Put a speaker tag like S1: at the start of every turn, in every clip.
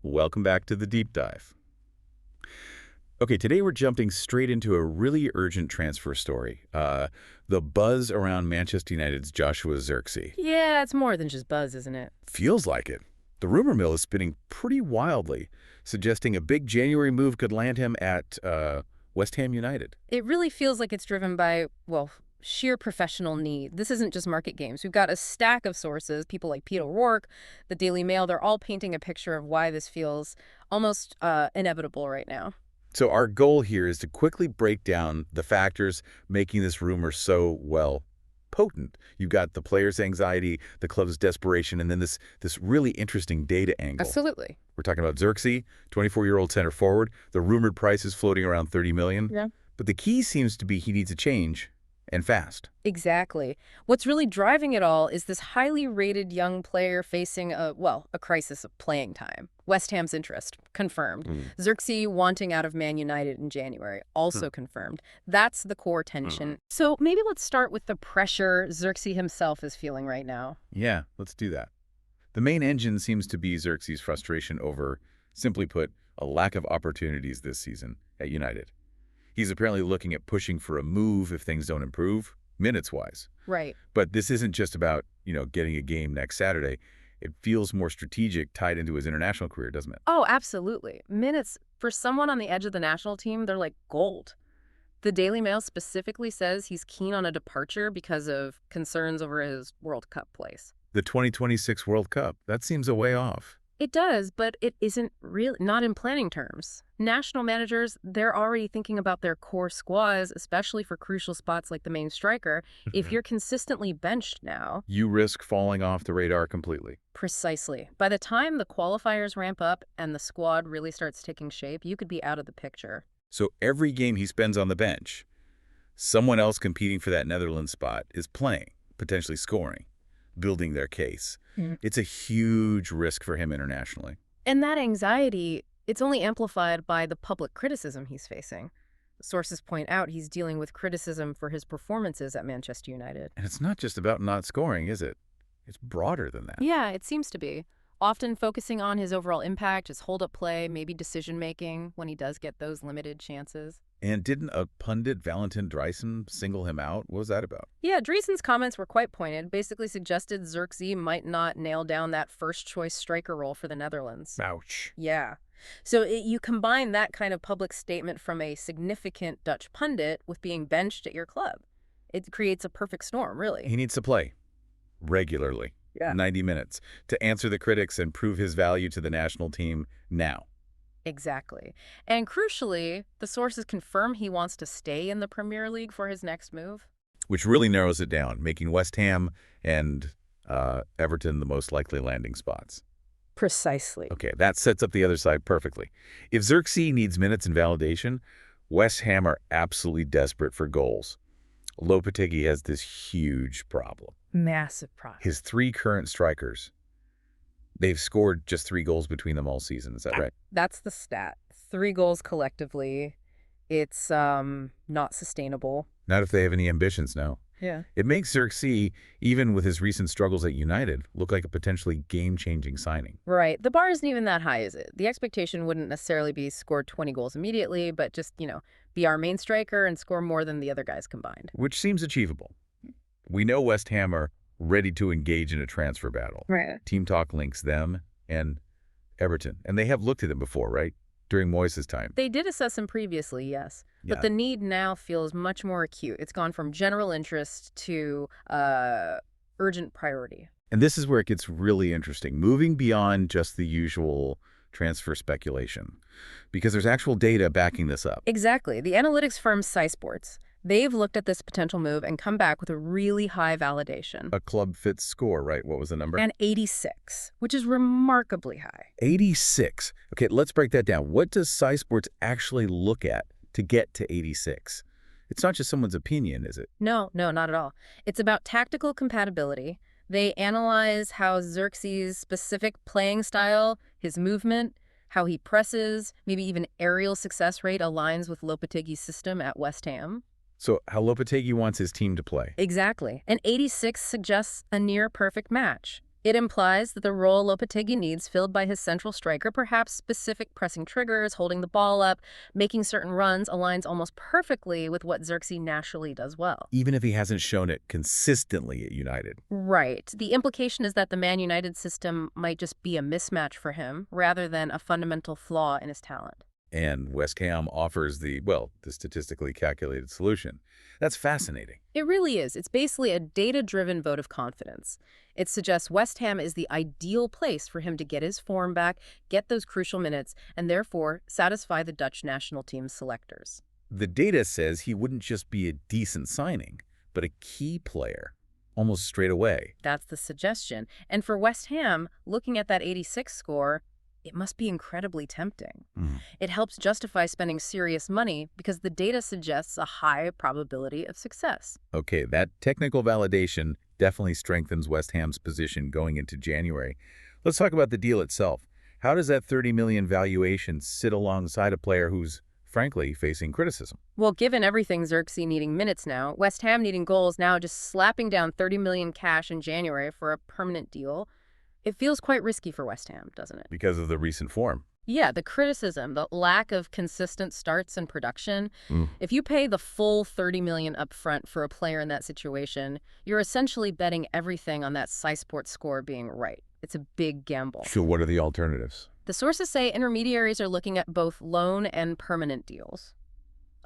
S1: Welcome back to the deep dive. Okay, today we're jumping straight into a really urgent transfer story. The buzz around Manchester United's Joshua Zirkzee.
S2: Yeah, it's more than just buzz, isn't it?
S1: Feels like it. The rumor mill is spinning pretty wildly, suggesting a big January move could land him at West Ham United.
S2: It really feels like it's driven by, well, sheer professional need. This isn't just market games. We've got a stack of sources, people like Peter O'Rourke, the Daily Mail. They're all painting a picture of why this feels almost inevitable right now.
S1: So our goal here is to quickly break down the factors making this rumor so, well, potent. You've got the player's anxiety, the club's desperation, and then this really interesting data angle.
S2: Absolutely.
S1: We're talking about Zirkzee, 24-year-old center forward. The rumored price is floating around $30 million.
S2: Yeah.
S1: But the key seems to be he needs a change, and fast.
S2: Exactly. What's really driving it all is this highly rated young player facing a crisis of playing time. West Ham's interest, confirmed. Zirkzee wanting out of Man United in January, also confirmed. That's the core tension. So maybe let's start with the pressure Zirkzee himself is feeling right now.
S1: Yeah, let's do that. The main engine seems to be Zirkzee's frustration over, simply put, a lack of opportunities this season at United. He's apparently looking at pushing for a move if things don't improve, minutes-wise.
S2: Right.
S1: But this isn't just about, getting a game next Saturday. It feels more strategic, tied into his international career, doesn't it?
S2: Oh, absolutely. Minutes, for someone on the edge of the national team, they're like gold. The Daily Mail specifically says he's keen on a departure because of concerns over his World Cup place.
S1: The 2026 World Cup, that seems a way off.
S2: It does, but it isn't really, not in planning terms. National managers, they're already thinking about their core squads, especially for crucial spots like the main striker. If you're consistently benched now...
S1: You risk falling off the radar completely.
S2: Precisely. By the time the qualifiers ramp up and the squad really starts taking shape, you could be out of the picture.
S1: So every game he spends on the bench, someone else competing for that Netherlands spot is playing, potentially scoring, building their case. It's a huge risk for him internationally.
S2: And that anxiety, it's only amplified by the public criticism he's facing. Sources point out he's dealing with criticism for his performances at Manchester United.
S1: And it's not just about not scoring, is it? It's broader than that.
S2: Yeah, it seems to be. Often focusing on his overall impact, his hold-up play, maybe decision-making when he does get those limited chances.
S1: And didn't a pundit, Valentin Driessen, single him out? What was that about?
S2: Yeah, Driessen's comments were quite pointed, basically suggested Zirkzee might not nail down that first-choice striker role for the Netherlands.
S1: Ouch.
S2: Yeah. So you combine that kind of public statement from a significant Dutch pundit with being benched at your club. It creates a perfect storm, really.
S1: He needs to play regularly, 90 minutes, to answer the critics and prove his value to the national team now.
S2: Exactly. And crucially, the sources confirm he wants to stay in the Premier League for his next move.
S1: Which really narrows it down, making West Ham and Everton the most likely landing spots.
S2: Precisely.
S1: Okay, that sets up the other side perfectly. If Zirkzee needs minutes and validation, West Ham are absolutely desperate for goals. Lopetegui has this huge problem.
S2: Massive problem.
S1: His 3 current strikers, they've scored just 3 goals between them all season. Is that right?
S2: That's the stat. 3 goals collectively. It's not sustainable.
S1: Not if they have any ambitions, no.
S2: Yeah.
S1: It makes Zirkzee, even with his recent struggles at United, look like a potentially game-changing signing.
S2: Right. The bar isn't even that high, is it? The expectation wouldn't necessarily be score 20 goals immediately, but just, be our main striker and score more than the other guys combined.
S1: Which seems achievable. We know West Ham are ready to engage in a transfer battle.
S2: Right.
S1: Team talk links them and Everton. And they have looked at them before, right? During Moyes' time.
S2: They did assess him previously, yes. But the need now feels much more acute. It's gone from general interest to urgent priority.
S1: And this is where it gets really interesting, moving beyond just the usual transfer speculation, because there's actual data backing this up.
S2: Exactly. The analytics firm SciSports, they've looked at this potential move and come back with a really high validation.
S1: A club fit score, right? What was the number?
S2: And 86, which is remarkably high.
S1: 86. Okay, let's break that down. What does SciSports actually look at to get to 86? It's not just someone's opinion, is it?
S2: No, not at all. It's about tactical compatibility. They analyze how Zirkzee's specific playing style, his movement, how he presses, maybe even aerial success rate aligns with Lopetegui's system at West Ham.
S1: So how Lopetegui wants his team to play.
S2: Exactly. And 86 suggests a near-perfect match. It implies that the role Lopetegui needs filled by his central striker, perhaps specific pressing triggers, holding the ball up, making certain runs, aligns almost perfectly with what Zirkzee naturally does well.
S1: Even if he hasn't shown it consistently at United.
S2: Right. The implication is that the Man United system might just be a mismatch for him rather than a fundamental flaw in his talent.
S1: And West Ham offers the statistically calculated solution. That's fascinating.
S2: It really is. It's basically a data-driven vote of confidence. It suggests West Ham is the ideal place for him to get his form back, get those crucial minutes, and therefore satisfy the Dutch national team's selectors.
S1: The data says he wouldn't just be a decent signing, but a key player, almost straight away.
S2: That's the suggestion. And for West Ham, looking at that 86 score, it must be incredibly tempting. It helps justify spending serious money because the data suggests a high probability of success.
S1: Okay, that technical validation definitely strengthens West Ham's position going into January. Let's talk about the deal itself. How does that $30 million valuation sit alongside a player who's, frankly, facing criticism?
S2: Well, given everything, Zirkzee needing minutes now, West Ham needing goals now, just slapping down $30 million cash in January for a permanent deal, it feels quite risky for West Ham, doesn't it?
S1: Because of the recent form.
S2: Yeah, the criticism, the lack of consistent starts and production. If you pay the full $30 million up front for a player in that situation, you're essentially betting everything on that SciSports score being right. It's a big gamble.
S1: So what are the alternatives?
S2: The sources say intermediaries are looking at both loan and permanent deals.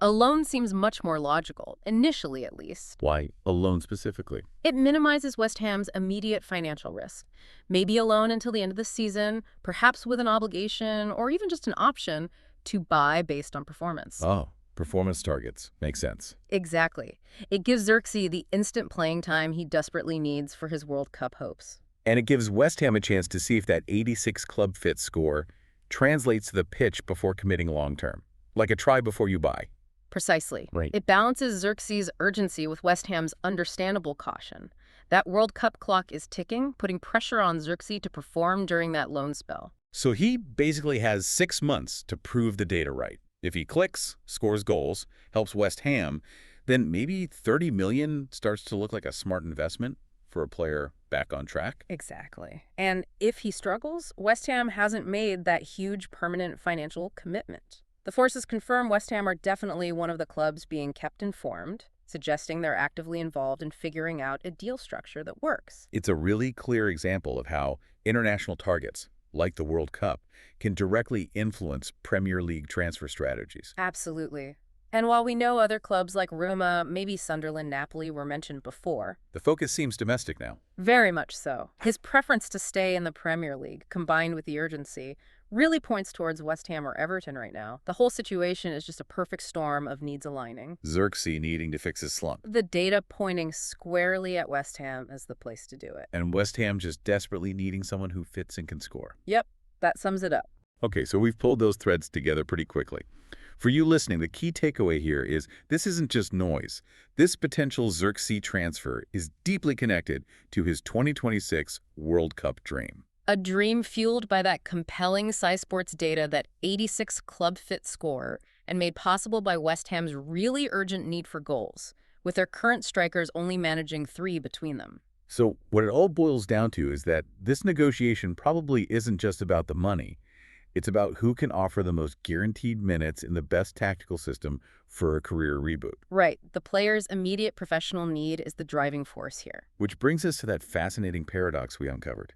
S2: A loan seems much more logical, initially at least.
S1: Why a loan specifically?
S2: It minimizes West Ham's immediate financial risk. Maybe a loan until the end of the season, perhaps with an obligation or even just an option to buy based on performance.
S1: Oh, performance targets. Makes sense.
S2: Exactly. It gives Zirkzee the instant playing time he desperately needs for his World Cup hopes.
S1: And it gives West Ham a chance to see if that 86 club fit score translates to the pitch before committing long-term. Like a try before you buy.
S2: Precisely.
S1: Right.
S2: It balances Zirkzee's urgency with West Ham's understandable caution. That World Cup clock is ticking, putting pressure on Zirkzee to perform during that loan spell.
S1: So he basically has 6 months to prove the data right. If he clicks, scores goals, helps West Ham, then maybe $30 million starts to look like a smart investment for a player back on track.
S2: Exactly. And if he struggles, West Ham hasn't made that huge permanent financial commitment. The forces confirm West Ham are definitely one of the clubs being kept informed, suggesting they're actively involved in figuring out a deal structure that works.
S1: It's a really clear example of how international targets, like the World Cup, can directly influence Premier League transfer strategies.
S2: Absolutely. And while we know other clubs like Roma, maybe Sunderland, Napoli were mentioned before,
S1: The focus seems domestic now.
S2: very much so, his preference to stay in the Premier League, combined with the urgency, really points towards West Ham or Everton right now. The whole situation is just a perfect storm of needs aligning.
S1: Zirkzee needing to fix his slump,
S2: The data pointing squarely at West Ham as the place to do it.
S1: and West Ham just desperately needing someone who fits and can score.
S2: Yep, that sums it up.
S1: Okay, so we've pulled those threads together pretty quickly. For you listening, the key takeaway here is this isn't just noise. This potential Zirkzee transfer is deeply connected to his 2026 World Cup dream.
S2: A dream fueled by that compelling SciSports data, that 86 club fit score, and made possible by West Ham's really urgent need for goals, with their current strikers only managing 3 between them.
S1: So what it all boils down to is that this negotiation probably isn't just about the money. It's about who can offer the most guaranteed minutes in the best tactical system for a career reboot.
S2: Right, the player's immediate professional need is the driving force here.
S1: Which brings us to that fascinating paradox we uncovered.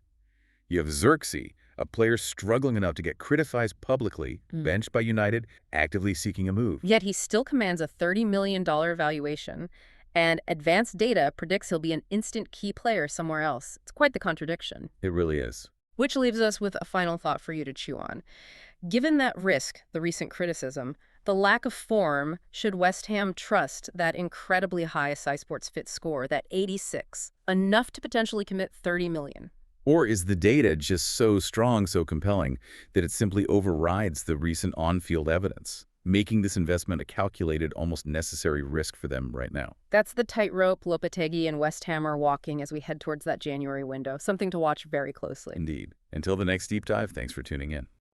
S1: You have Zirkzee, a player struggling enough to get criticized publicly, benched by United, actively seeking a move.
S2: Yet he still commands a $30 million valuation, and advanced data predicts he'll be an instant key player somewhere else. It's quite the contradiction.
S1: It really is.
S2: Which leaves us with a final thought for you to chew on. Given that risk, the recent criticism, the lack of form, should West Ham trust that incredibly high SciSports fit score, that 86, enough to potentially commit $30 million?
S1: Or is the data just so strong, so compelling, that it simply overrides the recent on-field evidence, making this investment a calculated, almost necessary risk for them right now?
S2: That's the tightrope Lopetegui and West Ham are walking as we head towards that January window, something to watch very closely.
S1: Indeed. Until the next deep dive, thanks for tuning in.